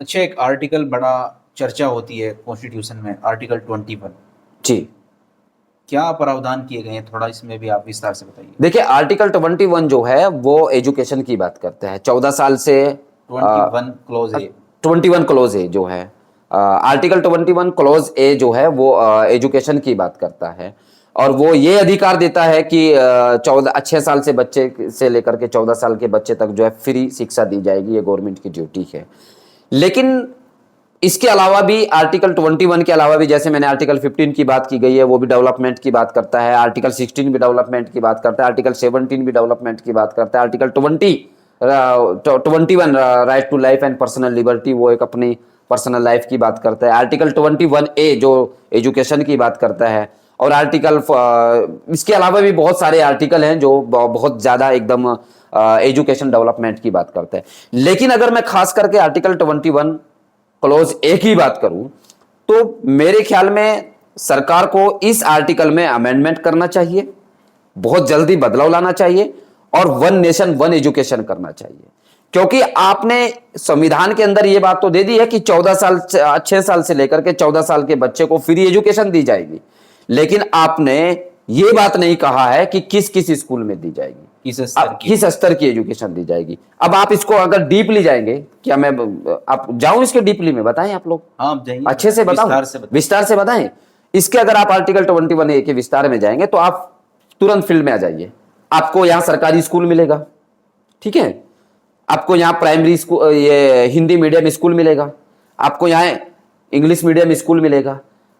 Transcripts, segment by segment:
अच्छा, एक आर्टिकल बड़ा चर्चा होती है कॉन्स्टिट्यूशन में, आर्टिकल 21। जी क्या प्रावधान किए गए हैं, थोड़ा इसमें भी आप विस्तार से बताइए। देखिए, आर्टिकल 21 जो है वो एजुकेशन की बात करता है। 14 साल से 21 क्लोज है। 21 क्लोज ए जो है, आर्टिकल 21 क्लोज ए जो है वो एजुकेशन की बात करता है। और वो ये अधिकार देता है कि 6 साल से बच्चे से लेकर के 14 साल के बच्चे तक जो है फ्री शिक्षा दी जाएगी। ये गवर्नमेंट की ड्यूटी है। लेकिन इसके अलावा भी आर्टिकल 21 के अलावा भी, जैसे मैंने आर्टिकल 15 की बात की गई है, वो भी डेवलपमेंट की बात करता है। आर्टिकल 16 भी डेवलपमेंट की बात करता है। आर्टिकल 17 भी डेवलपमेंट की बात करता है। Article 21 right to life and personal liberty, वो एक अपनी पर्सनल लाइफ की बात करता है। आर्टिकल 21A जो एजुकेशन की बात करता है। और इसके अलावा भी बहुत सारे आर्टिकल हैं जो बहुत ज्यादा एकदम एजुकेशन डेवलपमेंट की बात करते हैं। लेकिन अगर मैं खास करके आर्टिकल 21 क्लोज ए की बात करूं, तो मेरे ख्याल में सरकार को इस आर्टिकल में अमेंडमेंट करना चाहिए, बहुत जल्दी बदलाव लाना चाहिए और वन नेशन वन एजुकेशन करना चाहिए। क्योंकि आपने संविधान के अंदर यह बात तो दे दी है कि 6 साल से लेकर के 14 साल के बच्चे को फ्री एजुकेशन दी जाएगी, लेकिन आपने यह बात नहीं कहा है कि किस किस स्कूल में दी जाएगी, किस स्तर की एजुकेशन दी जाएगी। अब आप इसको अगर डीपली जाएंगे, क्या मैं आप जाऊं इसके डीपली में, बताएं आप लोग। हाँ जाइए, अच्छे से बताऊं, विस्तार से बताएं इसके। अगर आप आर्टिकल 21A के विस्तार में जाएंगे तो आप तुरंत फील्ड में आ जाइए। आपको यहां सरकारी स्कूल मिलेगा, ठीक है। आपको यहां प्राइमरी स्कूल, ये हिंदी मीडियम स्कूल मिलेगा। आपको यहां इंग्लिश मीडियम स्कूल मिलेगा।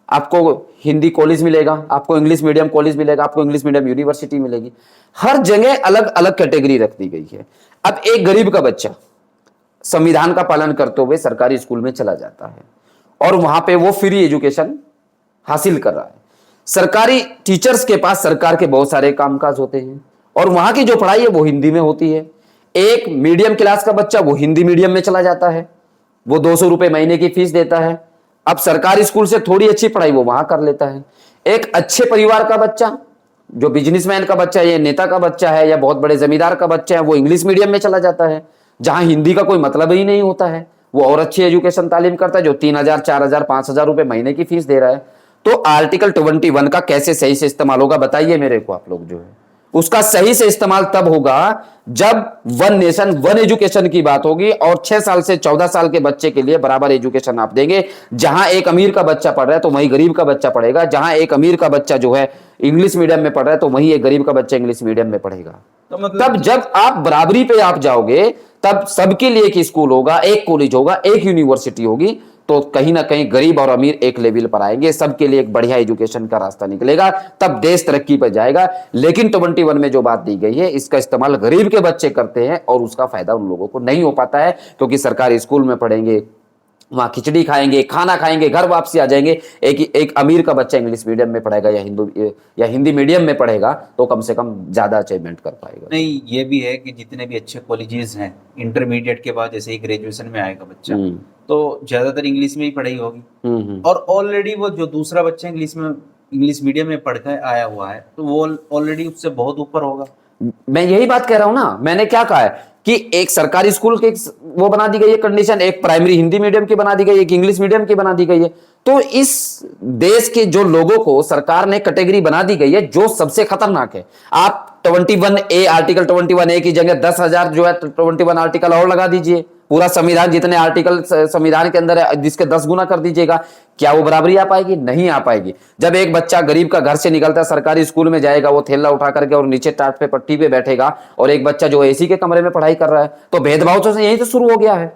आपको हिंदी कॉलेज मिलेगा। आपको इंग्लिश मीडियम कॉलेज मिलेगा। आपको इंग्लिश मीडियम यूनिवर्सिटी मिलेगी। हर जगह अलग अलग कैटेगरी रख दी गई है। अब एक गरीब का बच्चा संविधान का पालन करते हुए सरकारी स्कूल में चला जाता है और वहां पे वो फ्री एजुकेशन हासिल कर रहा है। सरकारी टीचर्स के पास सरकार के बहुत सारे कामकाज होते हैं और वहां की जो पढ़ाई है वो हिंदी में होती है। एक मीडियम क्लास का बच्चा वो हिंदी मीडियम में चला जाता है, वो 200 रुपए महीने की फीस देता है। अब सरकारी स्कूल से थोड़ी अच्छी पढ़ाई वो वहां कर लेता है। एक अच्छे परिवार का बच्चा, जो बिजनेसमैन का बच्चा है, नेता का बच्चा है या बहुत बड़े जमींदार का बच्चा है, वो इंग्लिश मीडियम में चला जाता है जहां हिंदी का कोई मतलब ही नहीं होता है। वो और अच्छी एजुकेशन तालीम करता है जो 3,000 4,000 5,000 रुपए महीने की फीस दे रहा है। तो आर्टिकल 21 का कैसे सही से इस्तेमाल होगा, बताइए मेरे को आप लोग। जो है उसका सही से इस्तेमाल तब होगा जब वन नेशन वन एजुकेशन की बात होगी और 6 साल से 14 साल के बच्चे के लिए बराबर एजुकेशन आप देंगे। जहां एक अमीर का बच्चा पढ़ रहा है तो वहीं गरीब का बच्चा पढ़ेगा। जहां एक अमीर का बच्चा जो है इंग्लिश मीडियम में पढ़ रहा है तो वहीं एक गरीब का बच्चा इंग्लिश मीडियम में पढ़ेगा। तो मतलब तब जब आप बराबरी पे आप जाओगे, तब सबके लिए एक स्कूल होगा, एक कॉलेज होगा, एक यूनिवर्सिटी होगी। तो कहीं ना कहीं गरीब और अमीर एक लेवल पर आएंगे, सबके लिए एक बढ़िया एजुकेशन का रास्ता निकलेगा, तब देश तरक्की पर जाएगा। लेकिन 21 में जो बात दी गई है, इसका इस्तेमाल गरीब के बच्चे करते हैं और उसका फायदा उन लोगों को नहीं हो पाता है, क्योंकि सरकारी स्कूल में पढ़ेंगे, वहां खिचड़ी खाएंगे, खाना खाएंगे, घर वापसी आ जाएंगे। एक अमीर का बच्चा इंग्लिश मीडियम में पढ़ेगा या हिंदी मीडियम में पढ़ेगा तो कम से कम ज्यादा अचीवमेंट कर पाएगा। नहीं, ये भी है कि जितने भी अच्छे कॉलेजेस हैं, इंटरमीडिएट के बाद जैसे ही ग्रेजुएशन में आएगा बच्चा, तो ज्यादातर इंग्लिश में ही पढ़ाई होगी। और ऑलरेडी वो जो दूसरा बच्चा इंग्लिश मीडियम में पढ़कर आया हुआ है, तो वो ऑलरेडी उससे बहुत ऊपर होगा। मैं यही बात कह रहा हूं ना। मैंने क्या कहा है कि एक सरकारी स्कूल के वो बना दी गई है कंडीशन, एक प्राइमरी हिंदी मीडियम की बना दी गई है, एक इंग्लिश मीडियम की बना दी गई है। तो इस देश के जो लोगों को सरकार ने कैटेगरी बना दी गई है जो सबसे खतरनाक है। आप 21A आर्टिकल 21A की जगह 10,000 जो है 21 आर्टिकल और लगा दीजिए। पूरा संविधान, जितने आर्टिकल संविधान के अंदर है, जिसके 10 गुना कर दीजिएगा। क्या वो बराबरी आ पाएगी? नहीं आ पाएगी। जब एक बच्चा गरीब का घर से निकलता है, सरकारी स्कूल में जाएगा, वो थैला उठा करके और नीचे टाट पे पट्टी पे बैठेगा, और एक बच्चा जो एसी के कमरे में पढ़ाई कर रहा है, तो भेदभाव तो यहीं से शुरू हो गया है।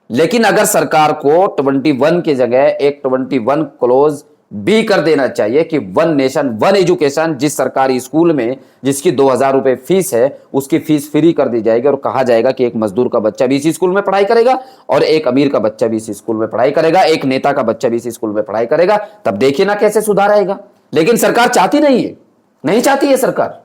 लेकिन अगर सरकार को 21 की जगह एक 21 क्लोज भी कर देना चाहिए कि वन नेशन वन एजुकेशन, जिस सरकारी स्कूल में जिसकी 2,000 रुपए फीस है, उसकी फीस फ्री कर दी जाएगी और कहा जाएगा कि एक मजदूर का बच्चा भी इसी स्कूल में पढ़ाई करेगा और एक अमीर का बच्चा भी इसी स्कूल में पढ़ाई करेगा, एक नेता का बच्चा भी इसी स्कूल में पढ़ाई करेगा। तब देखिए ना कैसे सुधार आएगा। लेकिन सरकार चाहती नहीं है, नहीं चाहती है सरकार।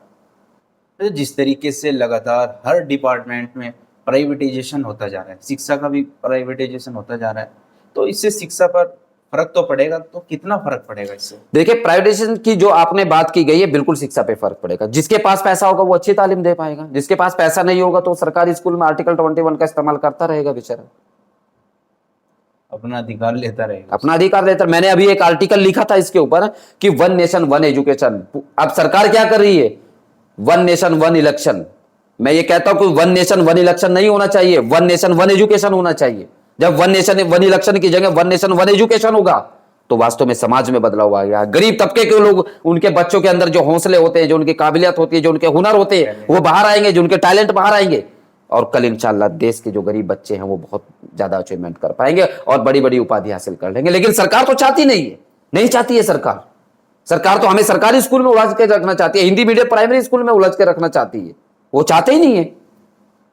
जिस तरीके से लगातार हर डिपार्टमेंट में प्राइवेटाइजेशन होता जा रहा है, शिक्षा का भी प्राइवेटाइजेशन होता जा रहा है, तो इससे शिक्षा पर फर्क तो पड़ेगा। तो कितना फर्क पड़ेगा इससे? देखिए, प्राइवेटाइजेशन की जो आपने बात की गई है, बिल्कुल शिक्षा पे फर्क पड़ेगा। जिसके पास पैसा होगा वो अच्छी तालीम दे पाएगा, जिसके पास पैसा नहीं होगा तो सरकारी स्कूल में आर्टिकल 21 का इस्तेमाल करता रहेगा बेचारा। अपना अधिकार लेता रहेगा। अपना अधिकार लेता। मैंने अभी एक आर्टिकल लिखा था इसके ऊपर कि वन नेशन वन एजुकेशन। अब सरकार क्या कर रही है? One nation one election. मैं ये कहता हूं कि वन नेशन वन इलेक्शन नहीं होना चाहिए, वन नेशन वन एजुकेशन होना चाहिए। जब वन नेशन वन इलेक्शन की जगह वन नेशन वन एजुकेशन होगा तो वास्तव में समाज में बदलाव आ गया। गरीब तबके के लोग, उनके बच्चों के अंदर जो हौसले होते हैं, जो उनकी काबिलियत होती है, जो उनके हुनर होते हैं, वो बाहर आएंगे, जो उनके टैलेंट बाहर आएंगे। और कल इंशाल्लाह देश के जो गरीब बच्चे हैं वो बहुत ज्यादा अचीवमेंट कर पाएंगे और बड़ी बड़ी उपाधि हासिल कर लेंगे। लेकिन सरकार तो चाहती नहीं है, नहीं चाहती है सरकार। सरकार तो हमें सरकारी स्कूल में उलझ के रखना चाहती है, हिंदी मीडियम प्राइमरी स्कूल में उलझ के रखना चाहती है। वो चाहते ही नहीं है।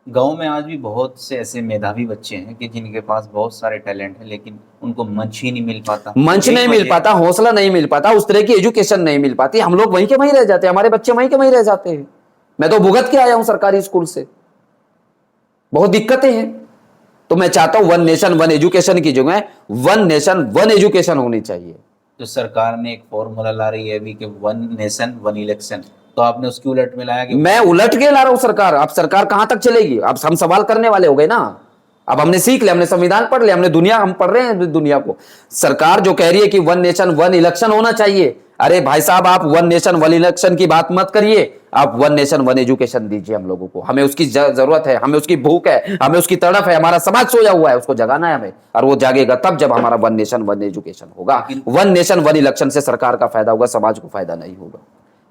गांव में आज भी बहुत से ऐसे मेधावी बच्चे हैं कि जिनके पास बहुत सारे टैलेंट है, लेकिन उनको मंच ही नहीं मिल पाता, मंच नहीं मिल पाता, हौसला नहीं मिल पाता, उस तरह की एजुकेशन नहीं मिल पाती। हम लोग वहीं के वहीं रह जाते हैं, हमारे बच्चे वहीं के वहीं रह जाते हैं। मैं तो भुगत के आया हूं सरकारी स्कूल से, बहुत दिक्कतें हैं। तो मैं चाहता हूं वन नेशन वन एजुकेशन की जगह वन नेशन वन एजुकेशन होनी चाहिए। तो सरकार ने एक फॉर्मूला ला रही है अभी कि वन नेशन वन इलेक्शन, तो आपने उसकी उलट में लाया कि मैं उलट के ला रहा हूं सरकार। अब सरकार कहां तक चलेगी? अब हम सवाल करने वाले हो गए ना। अब हमने सीख लिया, हमने संविधान पढ़ लिया, हमने दुनिया, हम पढ़ रहे हैं दुनिया को। सरकार जो कह रही है कि वन नेशन वन इलेक्शन होना चाहिए, अरे भाई साहब, आप वन नेशन वन इलेक्शन की बात मत करिए, आप वन नेशन वन एजुकेशन दीजिए हम लोगों को। हमें उसकी जरूरत है, हमें उसकी भूख है, हमें उसकी तड़प है। हमारा समाज सोया हुआ है, उसको जगाना है हमें, और वो जागेगा तब जब हमारा वन नेशन वन एजुकेशन होगा। वन नेशन वन इलेक्शन से सरकार का फायदा होगा, समाज को फायदा नहीं होगा।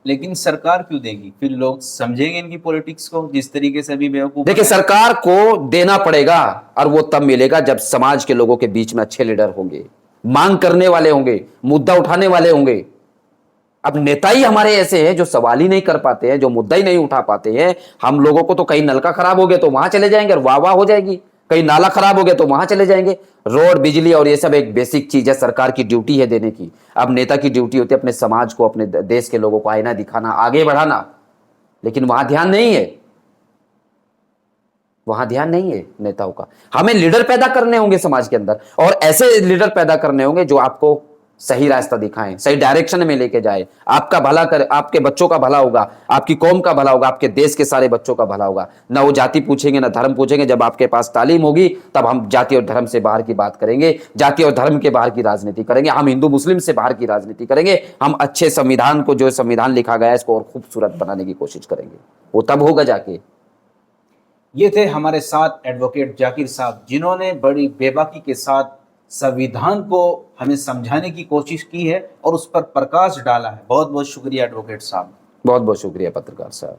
लेकिन सरकार क्यों देगी? फिर लोग समझेंगे इनकी पॉलिटिक्स को जिस तरीके से अभी बेवकूफ। देखिए, सरकार को देना पड़ेगा और वो तब मिलेगा जब समाज के लोगों के बीच में अच्छे लीडर होंगे, मांग करने वाले होंगे, मुद्दा उठाने वाले होंगे। अब नेता ही हमारे ऐसे हैं जो सवाल ही नहीं कर पाते हैं, जो मुद्दा ही नहीं उठा पाते हैं। हम लोगों को तो कहीं नलका खराब हो गया तो वहां चले जाएंगे और वाह वाह हो जाएगी, कहीं नाला खराब हो गया तो वहां चले जाएंगे। रोड, बिजली और ये सब एक बेसिक चीज है, सरकार की ड्यूटी है देने की। अब नेता की ड्यूटी होती है अपने समाज को, अपने देश के लोगों को आईना दिखाना, आगे बढ़ाना। लेकिन वहां ध्यान नहीं है, वहां ध्यान नहीं है नेताओं का। हमें लीडर पैदा करने होंगे समाज के अंदर, और ऐसे लीडर पैदा करने होंगे जो आपको सही रास्ता दिखाएं, सही डायरेक्शन में लेके जाए, आपका भला करे, आपके बच्चों का भला होगा, आपकी कौम का भला होगा, आपके देश के सारे बच्चों का भला होगा। ना वो जाति पूछेंगे, ना धर्म पूछेंगे। जब आपके पास तालीम होगी तब हम जाति और धर्म से बाहर की बात करेंगे, जाति और धर्म के बाहर की राजनीति करेंगे, हम हिंदू मुस्लिम से बाहर की राजनीति करेंगे। हम अच्छे संविधान को, जो संविधान लिखा गया है, इसको और खूबसूरत बनाने की कोशिश करेंगे। वो तब होगा जाके। ये थे हमारे साथ एडवोकेट जाकिर साहब, जिन्होंने बड़ी बेबाकी के साथ संविधान को हमें समझाने की कोशिश की है और उस पर प्रकाश डाला है। बहुत बहुत शुक्रिया एडवोकेट साहब। बहुत बहुत शुक्रिया पत्रकार साहब।